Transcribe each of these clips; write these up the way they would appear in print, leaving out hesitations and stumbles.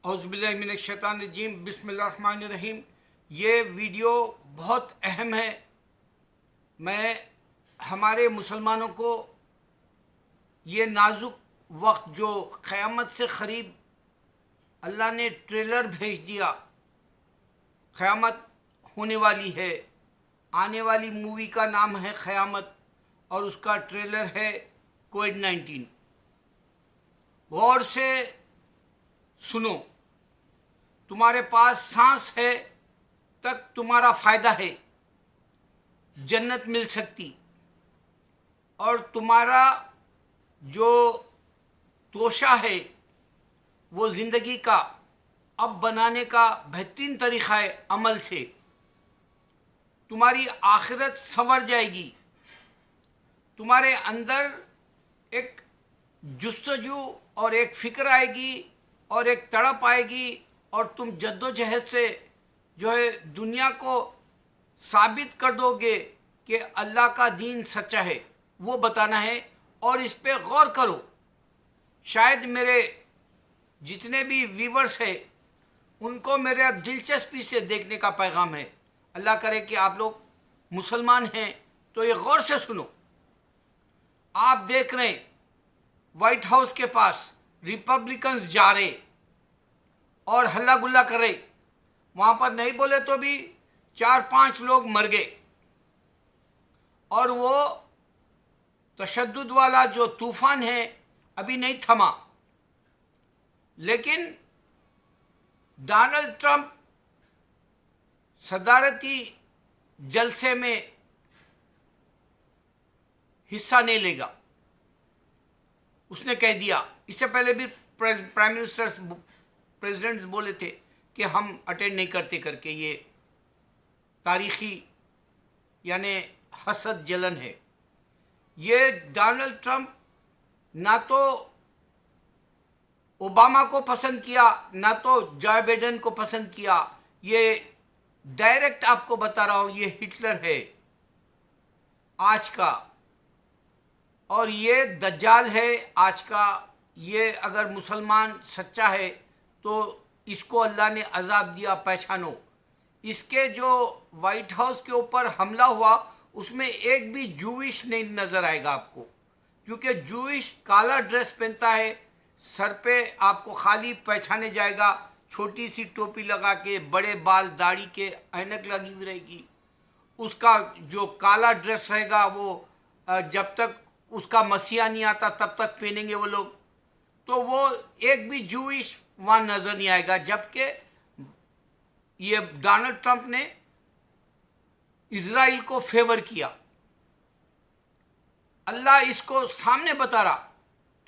औज़ुबिल्लाहिमिनश्शैतानिर्रजीम बिस्मिल्लाहिर्रहमानिर्रहीम। ये वीडियो बहुत अहम है। मैं हमारे मुसलमानों को ये नाजुक वक्त जो क़यामत से क़रीब अल्लाह ने ट्रेलर भेज दिया, क़यामत होने वाली है। आने वाली मूवी का नाम है क़यामत और उसका ट्रेलर है कोविड-19। गौर से सुनो, तुम्हारे पास सांस है तक तुम्हारा फायदा है, जन्नत मिल सकती। और तुम्हारा जो तोशा है वो ज़िंदगी का अब बनाने का बेहतरीन तरीक़ा है। अमल से तुम्हारी आखिरत संवर जाएगी। तुम्हारे अंदर एक जुस्तजू और एक फ़िक्र आएगी और एक तड़प आएगी और तुम जद्दोजहद से जो है दुनिया को साबित कर दोगे कि अल्लाह का दीन सच्चा है, वो बताना है। और इस पे गौर करो। शायद मेरे जितने भी व्यूवर्स हैं उनको मेरे दिलचस्पी से देखने का पैगाम है। अल्लाह करे कि आप लोग मुसलमान हैं तो ये गौर से सुनो। आप देख रहे हैं वाइट हाउस के पास रिपब्लिकन्स जा रहे और हल्ला गुल्ला कर रहे। वहाँ पर नहीं बोले तो भी 4-5 लोग मर गए। और वो तशद्दुद वाला जो तूफान है अभी नहीं थमा। लेकिन डोनाल्ड ट्रंप सदारती जलसे में हिस्सा नहीं लेगा, उसने कह दिया। इससे पहले भी प्राइम मिनिस्टर्स प्रेसिडेंट्स बोले थे कि हम अटेंड नहीं करते करके। ये तारीखी यानी हसद जलन है। ये डोनाल्ड ट्रंप ना तो ओबामा को पसंद किया ना तो जो बाइडेन को पसंद किया। ये डायरेक्ट आपको बता रहा हूं, ये हिटलर है आज का और ये दज्जाल है आज का। ये अगर मुसलमान सच्चा है तो इसको अल्लाह ने अजाब दिया, पहचानो। इसके जो वाइट हाउस के ऊपर हमला हुआ उसमें एक भी जूइश नहीं नज़र आएगा आपको, क्योंकि जूइश काला ड्रेस पहनता है, सर पे आपको खाली पहचाने जाएगा, छोटी सी टोपी लगा के, बड़े बाल, दाढ़ी के, ऐनक लगी हुई रहेगी। उसका जो काला ड्रेस रहेगा वो जब तक उसका मसीहा नहीं आता तब तक पहनेंगे वो लोग। तो वो एक भी जूइश वहाँ नज़र नहीं आएगा। जबकि ये डोनाल्ड ट्रंप ने इजराइल को फेवर किया। अल्लाह इसको सामने बता रहा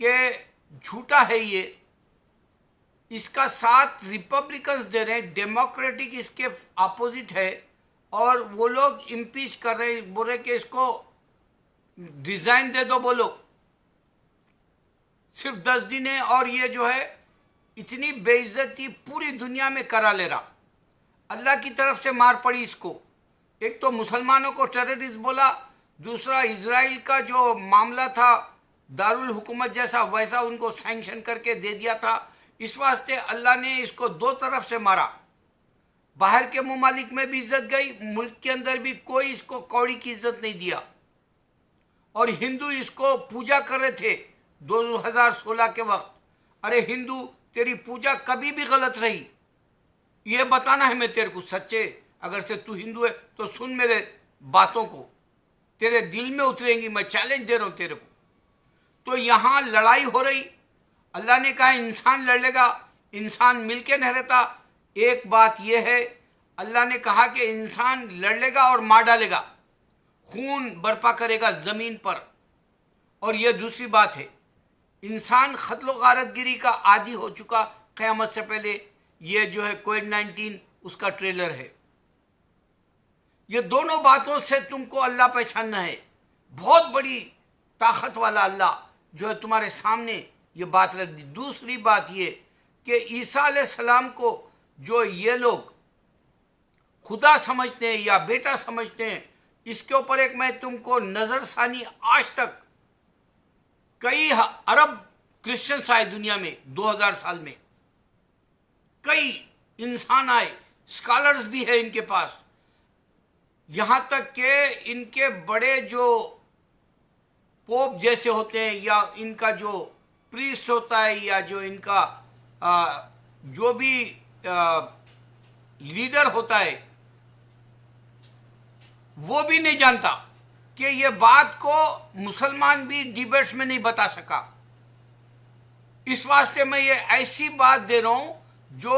कि झूठा है ये। इसका साथ रिपब्लिकन्स दे रहे हैं, डेमोक्रेटिक इसके अपोजिट है। और वो लोग इम्पीच कर रहे हैं, बोल रहे कि इसको डिजाइन दे दो। बोलो सिर्फ 10 दिन है और ये जो है इतनी बेइज्जती पूरी दुनिया में करा ले रहा। अल्लाह की तरफ से मार पड़ी इसको। एक तो मुसलमानों को टेररिस्ट बोला, दूसरा इजराइल का जो मामला था दारुल हुकूमत जैसा, वैसा उनको सैंक्शन करके दे दिया था। इस वास्ते अल्लाह ने इसको दो तरफ से मारा। बाहर के ममालिक में भी इज्जत गई, मुल्क के अंदर भी कोई इसको कौड़ी की इज्जत नहीं दिया। और हिंदू इसको पूजा कर रहे थे 2016 के वक्त। अरे हिंदू, तेरी पूजा कभी भी गलत रही, ये बताना है मैं तेरे को सच्चे। अगर से तू हिंदू है तो सुन मेरे बातों को, तेरे दिल में उतरेंगी। मैं चैलेंज दे रहा हूं तेरे को। तो यहाँ लड़ाई हो रही। अल्लाह ने कहा इंसान लड़ लेगा, इंसान मिलके नहीं रहता। एक बात यह है, अल्लाह ने कहा कि इंसान लड़ लेगा और मार डालेगा, खून बर्पा करेगा ज़मीन पर। और यह दूसरी बात है, इंसान क़त्ल गारतगिरी का आदी हो चुका क़यामत से पहले। ये जो है कोविड-19 उसका ट्रेलर है। ये दोनों बातों से तुमको अल्लाह पहचानना है। बहुत बड़ी ताकत वाला अल्लाह जो है तुम्हारे सामने ये बात रख दी। दूसरी बात ये कि ईसा अलैहिस्सलाम को जो ये लोग खुदा समझते हैं या बेटा समझते हैं, इसके ऊपर एक मैं तुमको नजरसानी, आज तक कई अरब क्रिश्चियंस आए दुनिया में 2000 साल में। कई इंसान आए, स्कॉलर्स भी है इनके पास, यहाँ तक कि इनके बड़े जो पोप जैसे होते हैं या इनका जो प्रीस्ट होता है या जो इनका जो भी लीडर होता है वो भी नहीं जानता कि ये बात को मुसलमान भी डिबेट्स में नहीं बता सका। इस वास्ते मैं ये ऐसी बात दे रहा हूं जो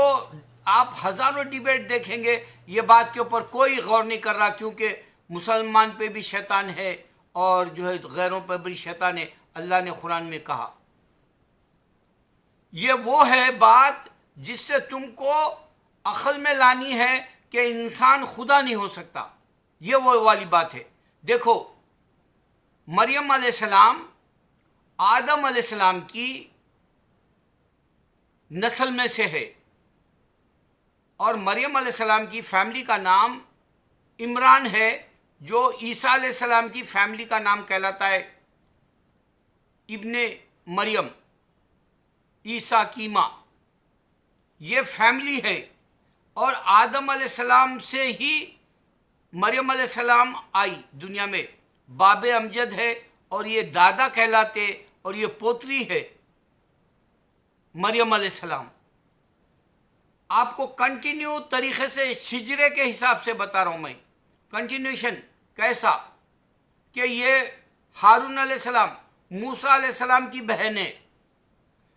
आप हजारों डिबेट देखेंगे, ये बात के ऊपर कोई गौर नहीं कर रहा, क्योंकि मुसलमान पे भी शैतान है और जो है गैरों पर भी शैतान है। अल्लाह ने कुरान में कहा, ये वो है बात जिससे तुमको अक्ल में लानी है कि इंसान खुदा नहीं हो सकता। ये वो वाली बात है। देखो, मरियम अलैहिस्सलाम आदम अलैहिस्सलाम की नस्ल में से है और मरियम अलैहिस्सलाम की फैमिली का नाम इमरान है, जो ईसा अलैहिस्सलाम की फैमिली का नाम कहलाता है इब्ने मरियम, ईसा की माँ। ये फैमिली है और आदम अलैहिस्सलाम से ही मरियम अलैहिस्सलाम आई दुनिया में। बाबे अमजद है और ये दादा कहलाते और ये पोतरी है मरियम अलैहिस्सलाम। आपको कंटिन्यू तरीके से हिजरे के हिसाब से बता रहा हूं मैं। कंटिन्यूशन कैसा कि ये हारून अलैहिस्सलाम मूसा अलैहिस्सलाम की बहन है।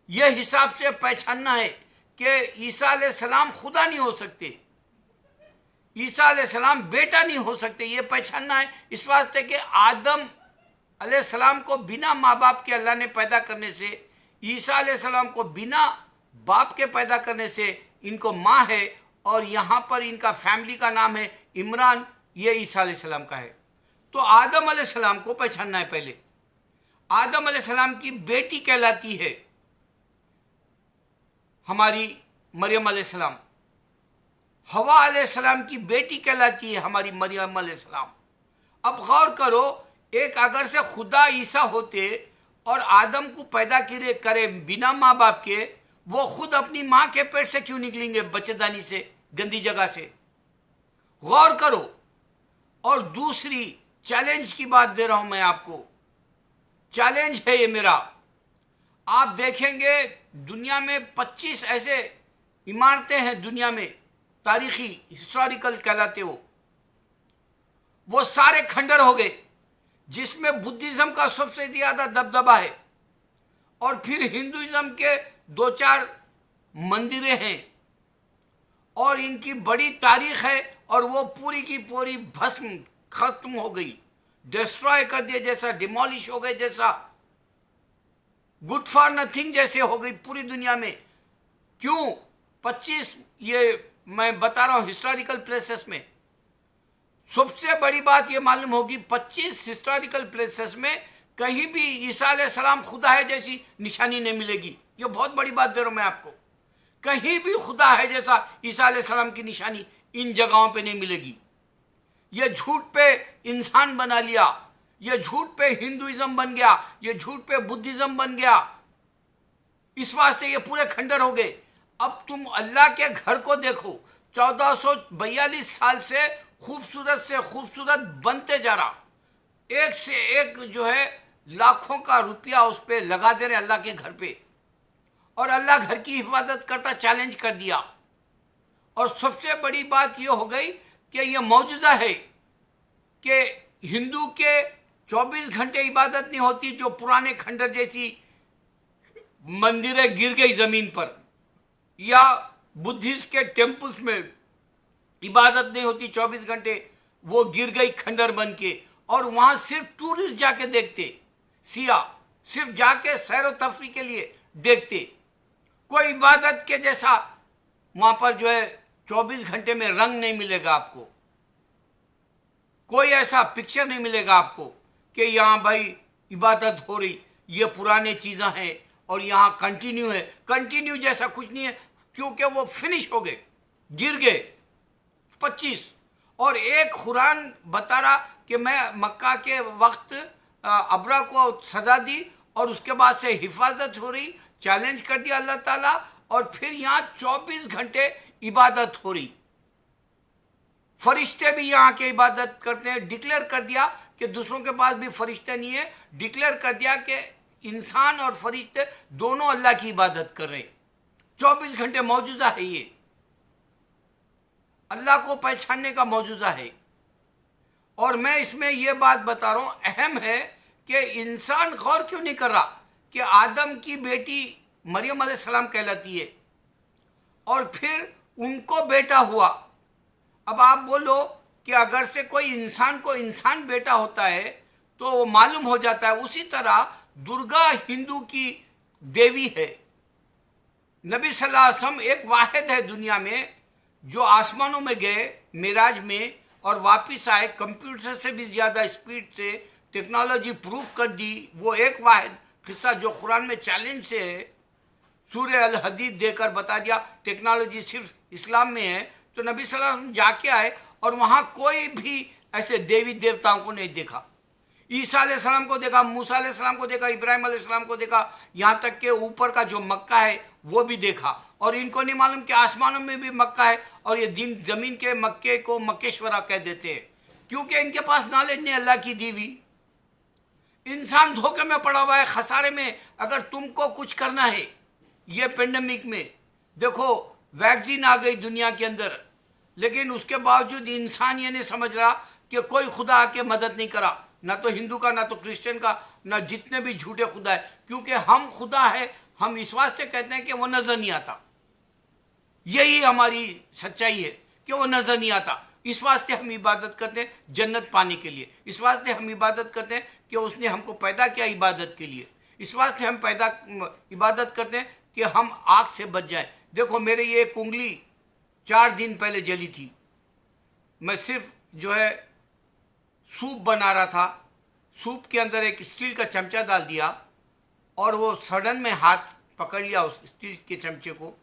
यह हिसाब से पहचानना है कि ईसा अलैहिस्सलाम खुदा नहीं हो सकते, ईसा अलैहिस्सलाम बेटा नहीं हो सकते। ये पहचानना है इस वास्ते कि आदम अलैहिस्सलाम को बिना माँ बाप के अल्लाह ने पैदा करने से, ईसा अलैहिस्सलाम को बिना बाप के पैदा करने से इनको माँ है और यहाँ पर इनका फैमिली का नाम है इमरान, ये ईसा अलैहिस्सलाम का है। तो आदम अलैहिस्सलाम को पहचानना है पहले। आदम अलैहिस्सलाम की बेटी कहलाती है हमारी मरियम अलैहिस्सलाम। हवा अलैहिस्सलाम की बेटी कहलाती है हमारी मरियम अलैहिस्सलाम। अब गौर करो, एक अगर से खुदा ईसा होते और आदम को पैदा करे बिना माँ बाप के, वो खुद अपनी माँ के पेट से क्यों निकलेंगे, बच्चेदानी से, गंदी जगह से? गौर करो। और दूसरी चैलेंज की बात दे रहा हूं मैं आपको, चैलेंज है ये मेरा। आप देखेंगे दुनिया में 25 ऐसे इमारतें हैं दुनिया में, तारीखी हिस्टोरिकल कहलाते हो, वो सारे खंडर हो गए, जिसमें बुद्धिज्म का सबसे ज्यादा दबदबा है और फिर हिंदुइज्म के 2-4 मंदिरें हैं और इनकी बड़ी तारीख है और वो पूरी की पूरी भस्म खत्म हो गई, डिस्ट्रॉय कर दिया, जैसा डिमोलिश हो गए, जैसा गुड फॉर नथिंग जैसे हो गई पूरी दुनिया में। क्यों? 25 ये मैं बता रहा हूं हिस्टोरिकल प्लेसेस में। सबसे बड़ी बात ये मालूम होगी 25 हिस्टोरिकल प्लेसेस में कहीं भी ईसा अलैहिस्सलाम खुदा है जैसी निशानी नहीं मिलेगी। ये बहुत बड़ी बात दे रहा हूं मैं आपको। कहीं भी खुदा है जैसा ईसा अलैहिस्सलाम की निशानी इन जगहों पे नहीं मिलेगी। ये झूठ पे इंसान बना लिया, ये झूठ पे हिंदुइज्म बन गया, ये झूठ पे बुद्धिज्म बन गया, इस वास्ते ये पूरे खंडर हो गए। अब तुम अल्लाह के घर को देखो, 1442 साल से खूबसूरत बनते जा रहा, एक से एक जो है लाखों का रुपया उस पर लगा दे रहे अल्लाह के घर पे, और अल्लाह घर की हिफाजत करता चैलेंज कर दिया। और सबसे बड़ी बात यह हो गई कि यह मौजूदा है कि हिंदू के 24 घंटे इबादत नहीं होती, जो पुराने खंडर जैसी मंदिरें गिर गई जमीन पर, या बुद्धिस्ट के टेम्पल्स में इबादत नहीं होती 24 घंटे, वो गिर गई खंडर बन के, और वहां सिर्फ टूरिस्ट जाके देखते, सिया सिर्फ जाके सैर व तफरी के लिए देखते, कोई इबादत के जैसा वहां पर जो है 24 घंटे में रंग नहीं मिलेगा आपको, कोई ऐसा पिक्चर नहीं मिलेगा आपको कि यहाँ भाई इबादत हो रही, ये पुराने चीज़ें हैं और यहाँ कंटिन्यू है। कंटिन्यू जैसा कुछ नहीं है, क्योंकि वो फिनिश हो गए, गिर गए 25। और एक कुरान बता रहा कि मैं मक्का के वक्त अबरा को सजा दी और उसके बाद से हिफाजत हो रही, चैलेंज कर दिया अल्लाह ताला, और फिर यहाँ 24 घंटे इबादत हो रही। फरिश्ते भी यहाँ के इबादत करते हैं। डिक्लेयर कर दिया कि दूसरों के पास भी फरिश्ते नहीं है। डिक्लेयर कर दिया कि इंसान और फरिश्ते दोनों अल्लाह की इबादत कर रहे हैं। 24 घंटे मौजूदा है। ये अल्लाह को पहचानने का मौजूदा है। और मैं इसमें यह बात बता रहा हूं, अहम है कि इंसान गौर क्यों नहीं कर रहा कि आदम की बेटी मरियम अलैहिस्सलाम कहलाती है और फिर उनको बेटा हुआ। अब आप बोलो कि अगर से कोई इंसान को इंसान बेटा होता है तो वो मालूम हो जाता है। उसी तरह दुर्गा हिंदू की देवी है। नबी सल्लल्लाहु अलैहि वसल्लम एक वाहिद है दुनिया में जो आसमानों में गए मिराज में और वापस आए, कंप्यूटर से भी ज्यादा स्पीड से, टेक्नोलॉजी प्रूफ कर दी। वो एक वाहिद किस्सा जो कुरान में चैलेंज से है, सूरह अल हदीद देकर बता दिया टेक्नोलॉजी सिर्फ इस्लाम में है। तो नबी सल्लल्लाहु अलैहि वसल्लम जाके आए और वहां कोई भी ऐसे देवी देवताओं को नहीं देखा। ईसा अलैहिस्सलाम को देखा, मूसा अलैहिस्सलाम को देखा, इब्राहिम अलैहिस्सलाम को देखा, यहाँ तक के ऊपर का जो मक्का है वो भी देखा। और इनको नहीं मालूम कि आसमानों में भी मक्का है और ये दिन जमीन के मक्के को मक्केश्वरा कह देते हैं, क्योंकि इनके पास नॉलेज नहीं अल्लाह की दी हुई। इंसान धोखे में पड़ा हुआ है, खसारे में। अगर तुमको कुछ करना है ये पेंडेमिक में, देखो वैक्सीन आ गई दुनिया के अंदर, लेकिन उसके बावजूद इंसान ये नहीं समझ रहा कि कोई खुदा आके मदद नहीं करा, ना तो हिंदू का, ना तो क्रिश्चियन का, ना जितने भी झूठे खुदा है। क्योंकि हम खुदा है, हम इस वास्ते कहते हैं कि वो नजर नहीं आता। यही हमारी सच्चाई है कि वो नजर नहीं आता। इस वास्ते हम इबादत करते हैं जन्नत पाने के लिए। इस वास्ते हम इबादत करते हैं कि उसने हमको पैदा किया इबादत के लिए। इस वास्ते हम इबादत करते हैं कि हम आग से बच जाए। देखो मेरे ये एक उंगली 4 दिन पहले जली थी। मैं सिर्फ जो है सूप बना रहा था, सूप के अंदर एक स्टील का चमचा डाल दिया और वो सडन में हाथ पकड़ लिया उस स्टील के चमचे को।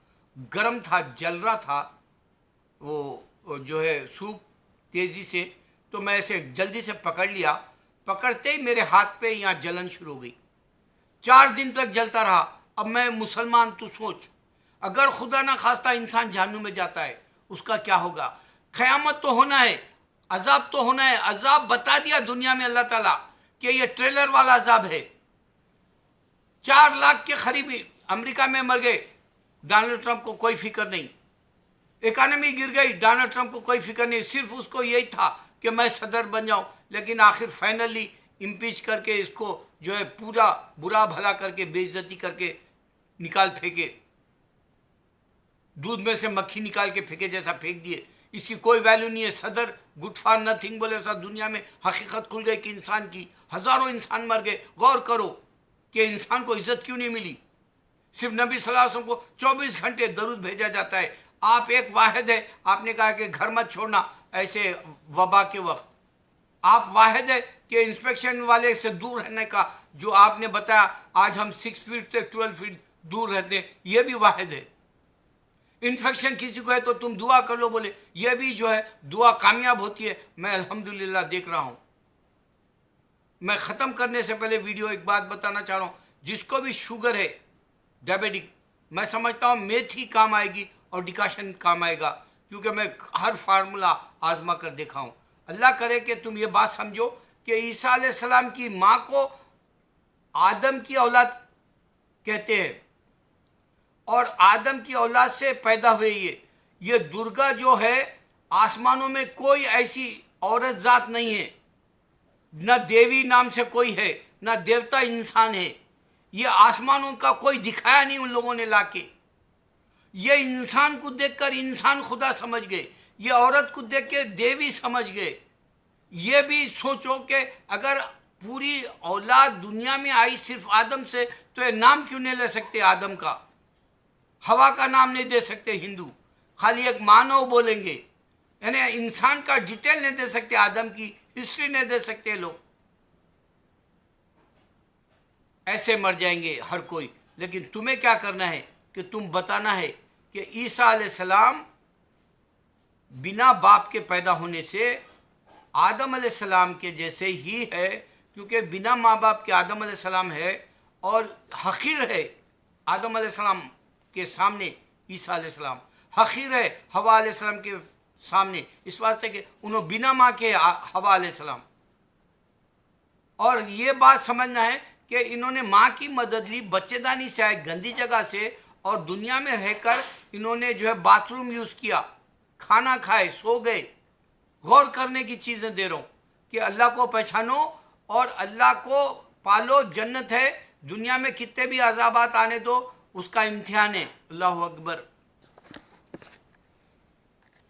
गर्म था, जल रहा था वो जो है सूप तेजी से, तो मैं ऐसे जल्दी से पकड़ लिया। पकड़ते ही मेरे हाथ पे यहाँ जलन शुरू हो गई। 4 दिन तक जलता रहा। अब मैं मुसलमान, तू सोच, अगर खुदा ना खास्ता इंसान जहन्नुम में जाता है उसका क्या होगा। क़यामत तो होना है, अजाब तो होना है। अजाब बता दिया दुनिया में अल्लाह ताला कि ये ट्रेलर वाला अजाब है। 4 लाख के करीब अमेरिका में मर गए, डोनाल्ड ट्रंप को कोई फिक्र नहीं। इकोनॉमी गिर गई, डोनाल्ड ट्रंप को कोई फिक्र नहीं। सिर्फ उसको यही था कि मैं सदर बन जाऊं, लेकिन आखिर फाइनली इम्पीच करके इसको जो है पूरा बुरा भला करके बेइज्जती करके निकाल फेंके, दूध में से मक्खी निकाल के फेंके जैसा फेंक दिए। इसकी कोई वैल्यू नहीं है। सदर गुड फॉर नथिंग बोले ऐसा दुनिया में हकीकत खुल गई कि इंसान की हजारों इंसान मर गए। गौर करो कि इंसान को इज्जत क्यों नहीं मिली। सिर्फ नबी सल्लल्लाहु अलैहि वसल्लम को 24 घंटे दरूद भेजा जाता है। आप एक वाहिद है, आपने कहा कि घर मत छोड़ना ऐसे वबा के वक्त। आप वाहिद है कि इंस्पेक्शन वाले से दूर रहने का, जो आपने बताया आज हम 6 फीट से 12 फीट दूर रहते हैं, ये भी वाहिद है। इन्फेक्शन किसी को है तो तुम दुआ कर लो, बोले ये भी जो है दुआ कामयाब होती है। मैं अल्हम्दुलिल्लाह देख रहा हूं। मैं खत्म करने से पहले वीडियो एक बात बताना चाह रहा हूं, जिसको भी शुगर है, डायबिटिक, मैं समझता हूं मेथी काम आएगी और डिकाशन काम आएगा, क्योंकि मैं हर फार्मूला आजमा कर देखा हूं। अल्लाह करे कि तुम ये बात समझो कि ईसा अलैहिस्सलाम की माँ को आदम की औलाद कहते हैं और आदम की औलाद से पैदा हुए। ये दुर्गा जो है, आसमानों में कोई ऐसी औरत जात नहीं है, न देवी नाम से कोई है, न देवता इंसान है। ये आसमानों का कोई दिखाया नहीं उन लोगों ने लाके। ये इंसान को देखकर इंसान खुदा समझ गए, ये औरत को देख के देवी समझ गए। ये भी सोचो कि अगर पूरी औलाद दुनिया में आई सिर्फ आदम से, तो ये नाम क्यों नहीं ले सकते आदम का, हवा का नाम नहीं दे सकते हिंदू, खाली एक मानव बोलेंगे, यानी इंसान का डिटेल नहीं दे सकते, आदम की हिस्ट्री नहीं दे सकते। लोग ऐसे मर जाएंगे हर कोई। लेकिन तुम्हें क्या करना है कि तुम बताना है कि ईसा अलैहिस्सलाम बिना बाप के पैदा होने से आदम अलैहिस्सलाम के जैसे ही है, क्योंकि बिना माँ बाप के आदम अलैहिस्सलाम है और हकीर है। आदम अलैहिस्सलाम के सामने ईसा अलैहिस्सलाम, हकीर है हवा अलैहिस्सलाम के सामने, इस वास्ते कि उन्होंने बिना माँ के हवा अलैहिस्सलाम। और ये बात समझना है कि इन्होंने माँ की मदद ली, बच्चेदानी से आए, गंदी जगह से, और दुनिया में रहकर इन्होंने जो है बाथरूम यूज किया, खाना खाए, सो गए। गौर करने की चीजें दे रहा हूं कि अल्लाह को पहचानो और अल्लाह को पालो। जन्नत है, दुनिया में कितने भी अजाबात आने दो, उसका इम्तिहान है। अल्लाहु अकबर।